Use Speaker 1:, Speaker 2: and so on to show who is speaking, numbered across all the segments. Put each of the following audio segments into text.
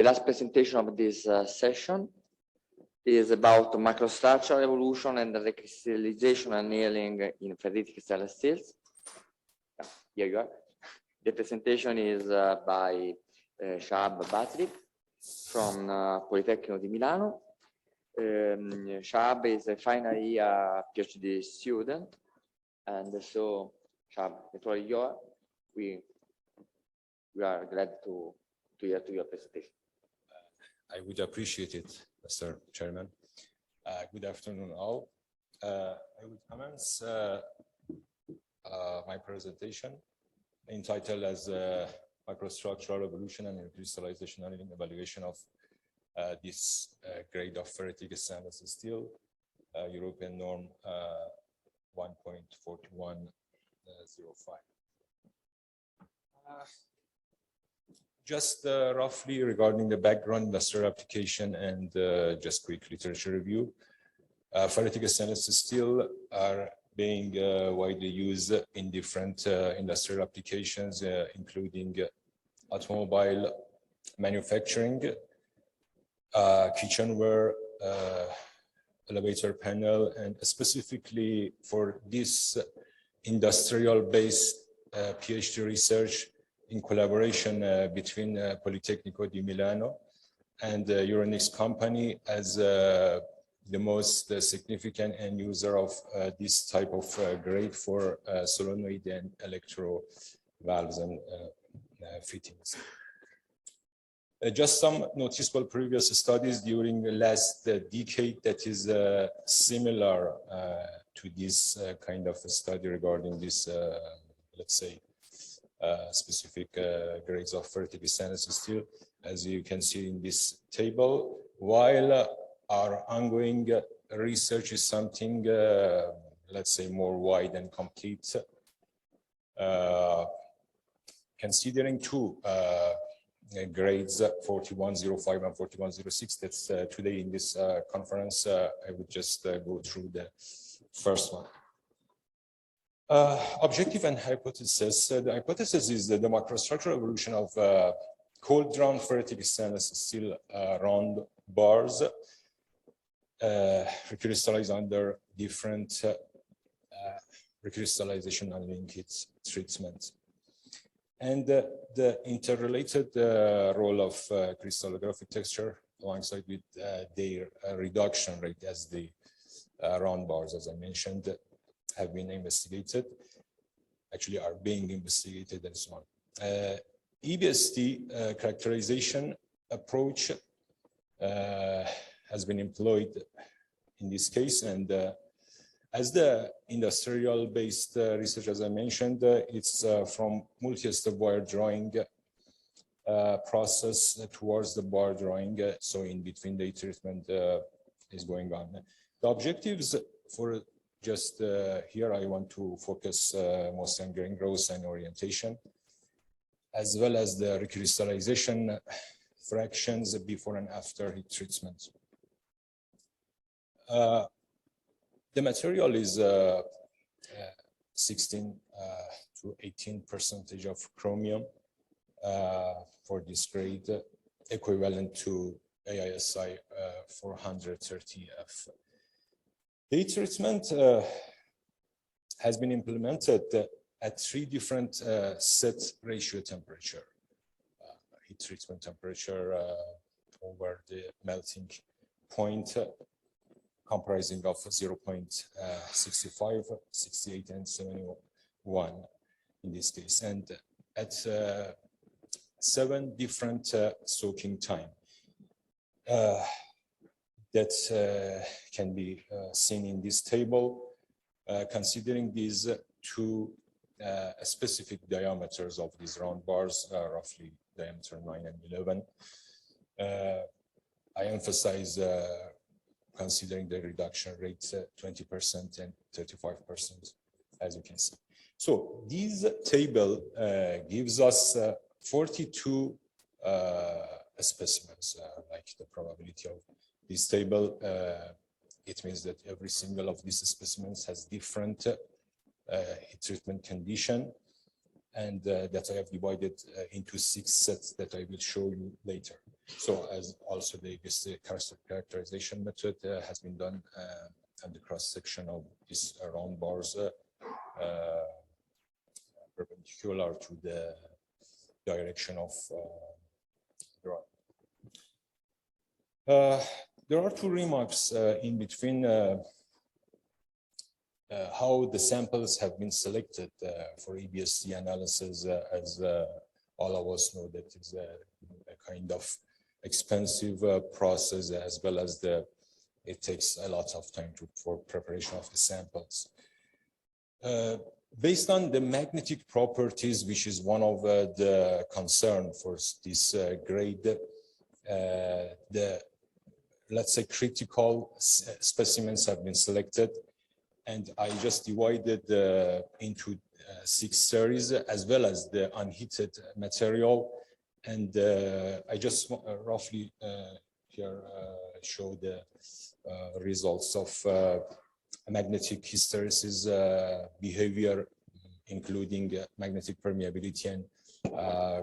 Speaker 1: The last presentation of this session is about microstructural evolution and the recrystallization annealing in ferritico stainless steels. Here you are. The presentation is by Shahab Bazri from Politecnico di Milano. Shahab is a final year PhD student, and so Shahab, the floor is yours. We are glad to hear to your presentation.
Speaker 2: I would appreciate it, Mr. Chairman. Good afternoon, all. I will commence my presentation entitled as Microstructural Evolution and Recrystallization and Evaluation of this grade of ferritico stainless steel, European norm 1.4105. Just roughly regarding the background, industrial application, and just quick literature review. Ferritico stainless steel are being widely used in different industrial applications, including automobile manufacturing, kitchenware, elevator panel, and specifically for this industrial-based PhD research in collaboration between Politecnico di Milano and Eure Inox company as the most significant end user of this type of grade for solenoid and electro valves and fittings. Just some noticeable previous studies during the last decade that is similar to this kind of study regarding this, let's say, specific grades of ferritico stainless steel, as you can see in this table, while our ongoing research is something, let's say, more wide and complete. Considering two grades, 4105 and 4106, that's today in this conference, I would just go through the first one. Objective and hypothesis. The hypothesis is that the microstructural evolution of cold drawn ferritico stainless steel round bars recrystallize under different recrystallization and linkage treatments. And the interrelated role of crystallographic texture alongside with their reduction rate as the round bars, as I mentioned, have been investigated, actually are being investigated and so on. EBST characterization approach has been employed in this case, and as the industrial-based research, as I mentioned, it's from multi-step wire drawing process towards the bar drawing, so in between the treatment is going on. The objectives for just here, I want to focus mostly on grain growth and orientation, as well as the recrystallization fractions before and after heat treatment. The material is 16 to 18% of chromium for this grade, equivalent to AISI 430F. The treatment has been implemented at three different set ratio temperature. Heat treatment temperature over the melting point, comprising of 0.65, 68, and 71 in this case, and at 7 different soaking time. That can be seen in this table, considering these two specific diameters of these round bars, roughly diameter 9 and 11. I emphasize considering the reduction rates 20% and 35%, as you can see. So this table gives us 42 specimens, like the probability of this table. It means that every single of these specimens has different heat treatment condition, and that I have divided into 6 sets that I will show you later. So as also the characterization method has been done at the cross section of these round bars perpendicular to the direction of the rod. There are two remarks in between how the samples have been selected for EBSD analysis, as all of us know that it's a kind of expensive process, as well as it takes a lot of time for preparation of the samples. Based on the magnetic properties, which is one of the concern for this grade, let's say critical specimens have been selected, and I just divided into 6 series, as well as the unheated material. And I just roughly here show the results of magnetic hysteresis behavior, including magnetic permeability and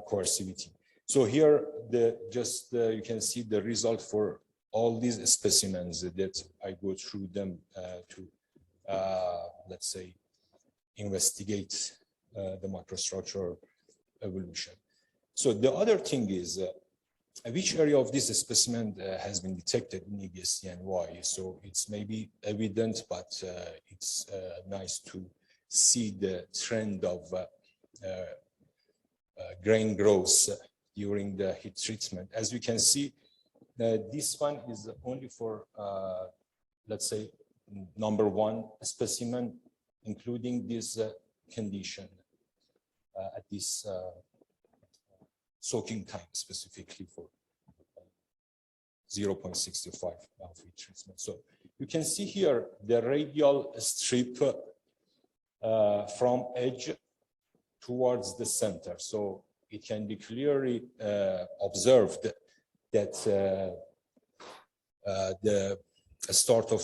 Speaker 2: coercivity. So here, you can see the result for all these specimens that I go through them to, let's say, investigate the microstructural evolution. So the other thing is which area of this specimen has been detected in EBSD and why. So it's maybe evident, but it's nice to see the trend of grain growth during the heat treatment. As you can see, this one is only for, let's say, number 1 specimen, including this condition at this soaking time, specifically for 0.65 of heat treatment. So you can see here the radial strip from edge towards the center. So it can be clearly observed that the start of,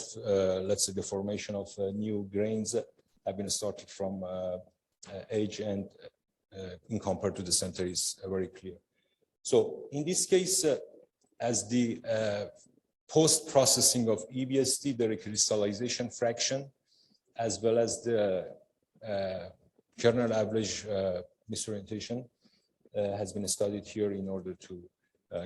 Speaker 2: let's say, the formation of new grains have been started from edge, and in compared to the center is very clear. So in this case, as the post-processing of EBSD, the recrystallization fraction, as well as the kernel average misorientation has been studied here in order to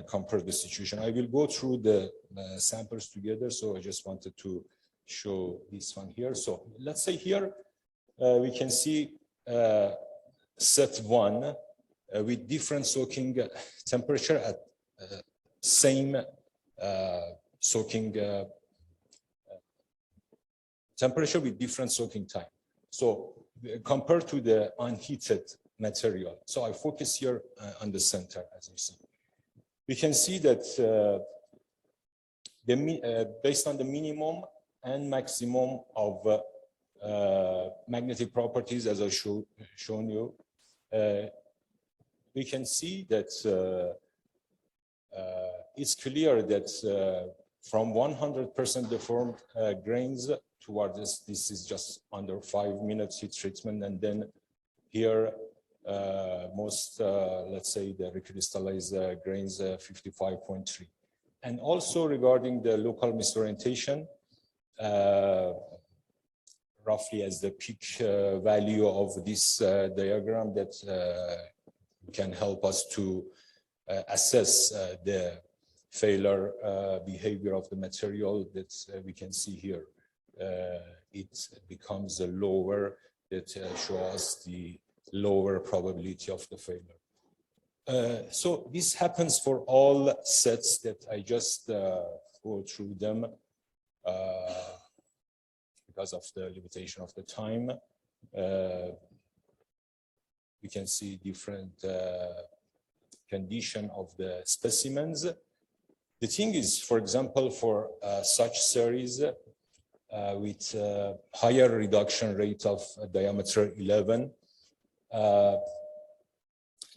Speaker 2: compare the situation. I will go through the samples together, so I just wanted to show this one here. So let's say here we can see set 1 with different soaking temperature at same soaking temperature with different soaking time. So compared to the unheated material. So I focus here on the center, as you see. We can see that based on the minimum and maximum of magnetic properties, as I've shown you, we can see that it's clear that from 100% deformed grains towards this is just under 5 minutes heat treatment, and then here most, let's say, the recrystallized grains 55.3. And also regarding the local misorientation, roughly as the peak value of this diagram that can help us to assess the failure behavior of the material that we can see here. It becomes lower, that shows the lower probability of the failure. So this happens for all sets that I just go through them because of the limitation of the time. We can see different condition of the specimens. The thing is, for example, for such series with higher reduction rate of diameter 11,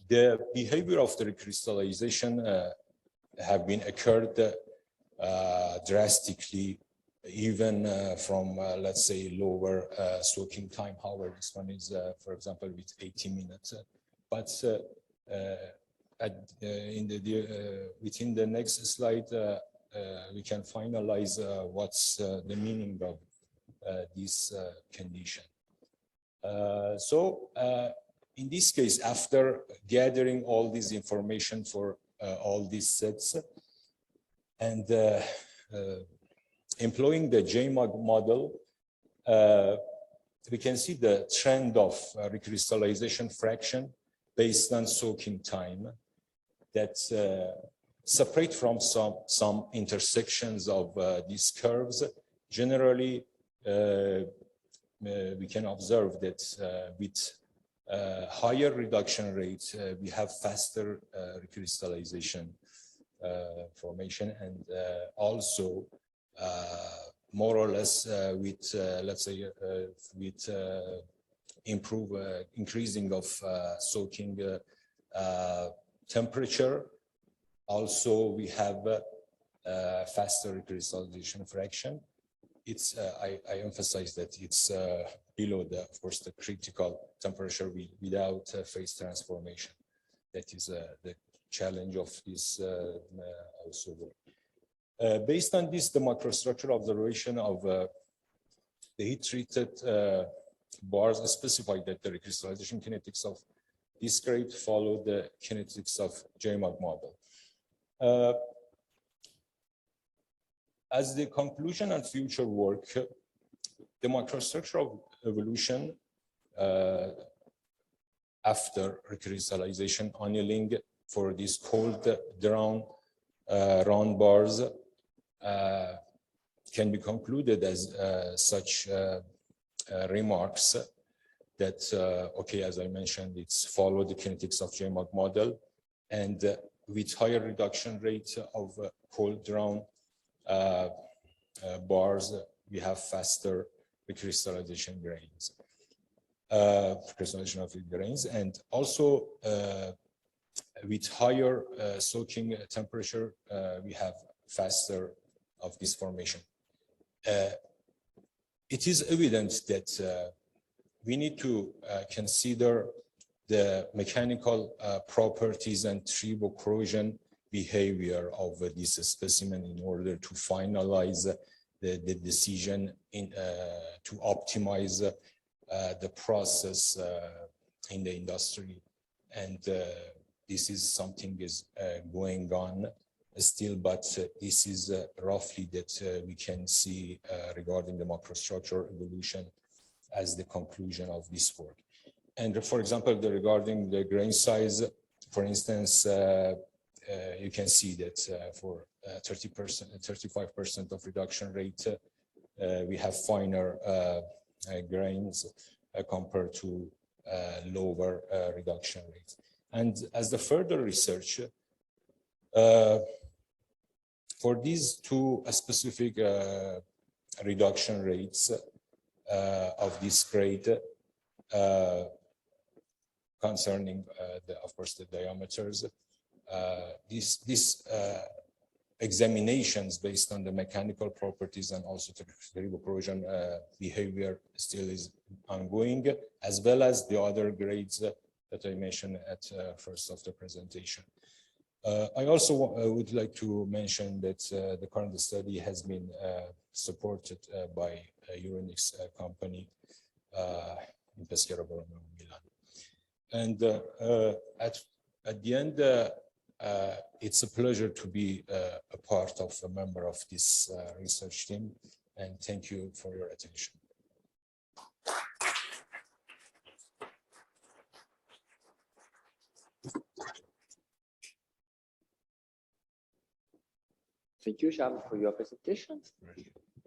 Speaker 2: the behavior of the recrystallization have been occurred drastically, even from, let's say, lower soaking time. However, this one is, for example, with 80 minutes. But within the next slide, we can finalize what's the meaning of this condition. In this case, after gathering all this information for all these sets and employing the JMOG model, we can see the trend of recrystallization fraction based on soaking time that separate from some intersections of these curves. Generally, we can observe that with higher reduction rate, we have faster recrystallization formation, and also more or less with let's say with increasing of soaking temperature. Also, we have faster recrystallization fraction. It's I emphasize that it's below the, of course, the critical temperature without phase transformation. That is the challenge of this also work. Based on this, the microstructural observation of the heat-treated bars specified that the recrystallization kinetics of this grade follow the kinetics of JMOG model. As the conclusion and future work, the microstructural evolution after recrystallization annealing for these cold drawn round bars can be concluded as such remarks that, okay, as I mentioned, it's follow the kinetics of JMOG model, and with higher reduction rate of cold drawn bars, we have faster recrystallization grains, recrystallization of the grains, and also with higher soaking temperature, we have faster of this formation. It is evident that we need to consider the mechanical properties and tribocorrosion behavior of this specimen in order to finalize the decision to optimize the process in the industry. And this is something is going on still, but this is roughly that we can see regarding the microstructure evolution as the conclusion of this work. And for example, regarding the grain size, for instance, you can see that for 30%, 35% of reduction rate, we have finer grains compared to lower reduction rate. And as the further research, for these two specific reduction rates of this grade, concerning of course the diameters, these examinations based on the mechanical properties and also the tribocorrosion behavior still is ongoing, as well as the other grades that I mentioned at first of the presentation. I also would like to mention that the current study has been supported by a Eure Inox company in Peschiera, Milan. And at the end, it's a pleasure to be a part of a member of this research team, and thank you for your attention.
Speaker 1: Thank you, Shahab, for your presentation.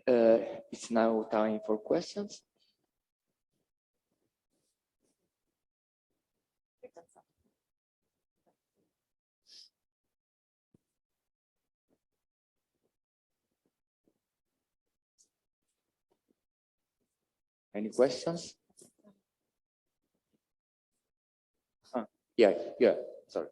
Speaker 1: It's now time for questions. Any questions? Yeah, sorry.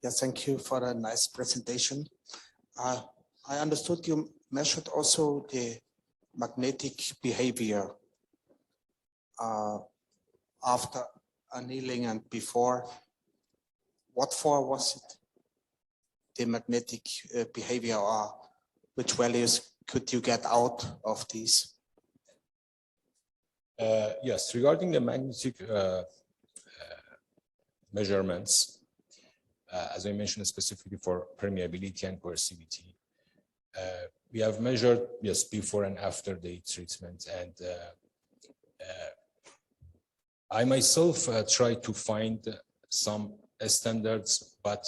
Speaker 3: Yes, thank you for a nice presentation. I understood you measured also the magnetic behavior after annealing and before. What for was it? The magnetic behavior, or which values could you get out of these?
Speaker 2: Yes, regarding the magnetic measurements, as I mentioned specifically for permeability and coercivity, we have measured, yes, before and after the heat treatment, and I myself tried to find some standards, but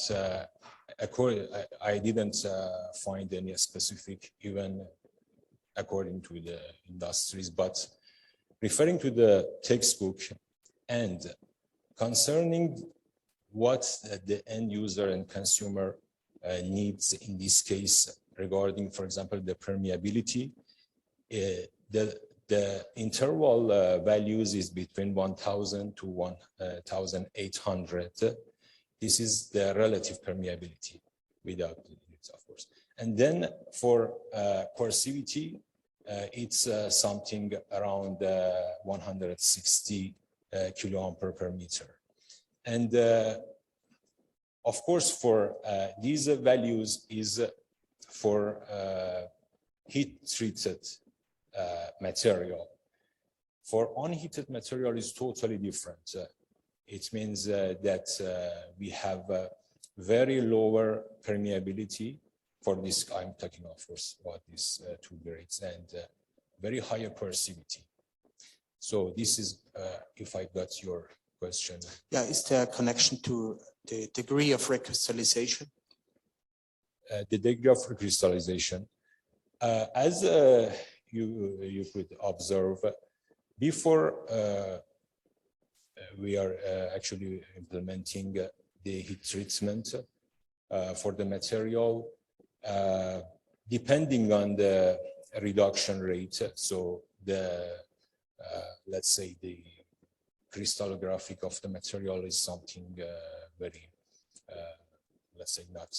Speaker 2: I didn't find any specific, even according to the industries. But referring to the textbook and concerning what the end user and consumer needs in this case regarding, for example, the permeability, the interval values is between 1000 to 1800. This is the relative permeability without the units, of course. And then for coercivity, it's something around 160 kilooampere per meter. And of course, for these values is for heat-treated material. For unheated material is totally different. It means that we have very lower permeability for this. I'm talking, of course, about these two grades, and very higher coercivity. So this is, if I got your question.
Speaker 3: Yeah, is there a connection to the degree of recrystallization?
Speaker 2: The degree of recrystallization, as you could observe, before we are actually implementing the heat treatment for the material, depending on the reduction rate. So the let's say the crystallographic of the material is something very let's say not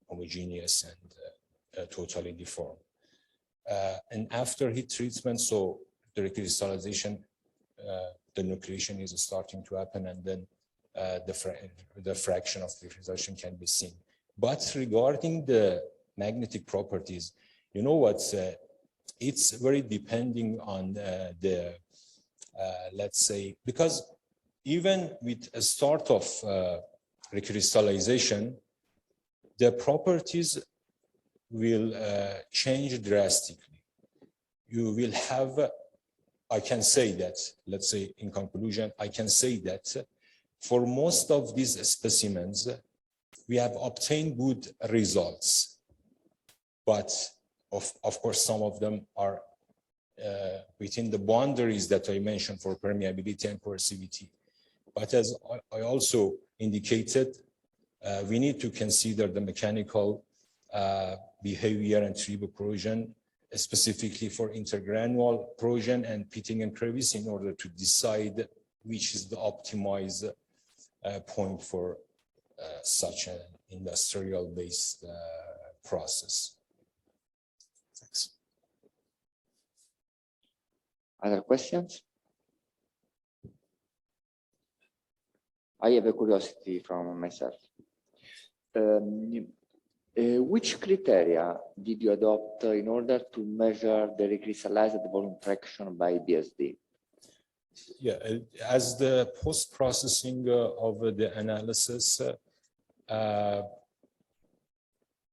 Speaker 2: homogeneous and totally deformed. And after heat treatment, so the recrystallization, the nucleation is starting to happen, and then the fraction of recrystallization can be seen. But regarding the magnetic properties, you know what? It's very depending on the let's say, because even with a start of recrystallization, the properties will change drastically. You will have, I can say that, let's say in conclusion, I can say that for most of these specimens, we have obtained good results. But of course, some of them are within the boundaries that I mentioned for permeability and coercivity. But as I also indicated, we need to consider the mechanical behavior and tribo corrosion, specifically for intergranular corrosion and pitting and crevice, in order to decide which is the optimized point for such an industrial-based process. Thanks.
Speaker 1: Other questions? I have a curiosity from myself. Which criteria did you adopt in order to measure the recrystallized volume fraction by BSD?
Speaker 2: Yeah, as the post-processing of the analysis, I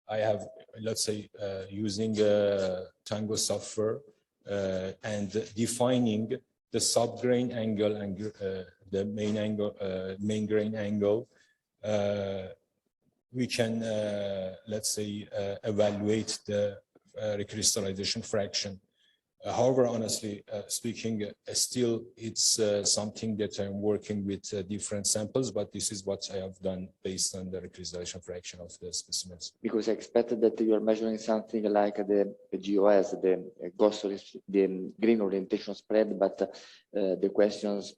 Speaker 2: have, let's say, using Tango software and defining the subgrain angle and the main angle, main grain angle, we can, let's say, evaluate the recrystallization fraction. However, honestly speaking, still it's something that I'm working with different samples, but this is what I have done based on the recrystallization fraction of the specimens.
Speaker 1: Because I expected that you are measuring something like the GOS, the green orientation spread, but the questions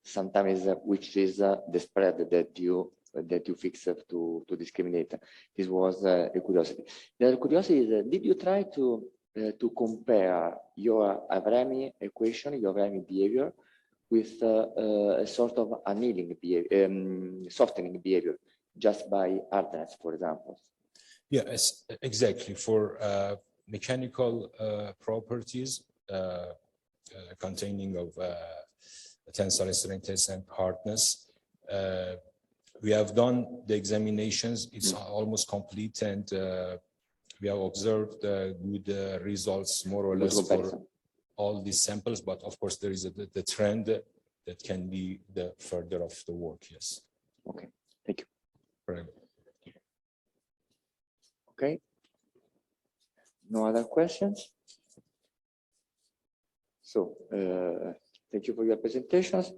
Speaker 1: sometimes is which is the spread that you that you fix to discriminate. This was a curiosity. The other curiosity is, did you try to compare your Avrami equation, your Avrami behavior, with a sort of annealing behavior, softening behavior, just by hardness, for example?
Speaker 2: Yes, exactly. For mechanical properties containing of tensile strength and hardness, we have done the examinations. It's almost complete, and we have observed good results, more or less, for all these samples. But of course, there is the trend that can be the further of the work. Yes.
Speaker 1: Okay. Thank you.
Speaker 2: Right.
Speaker 1: Okay. No other questions? So, thank you for your presentations.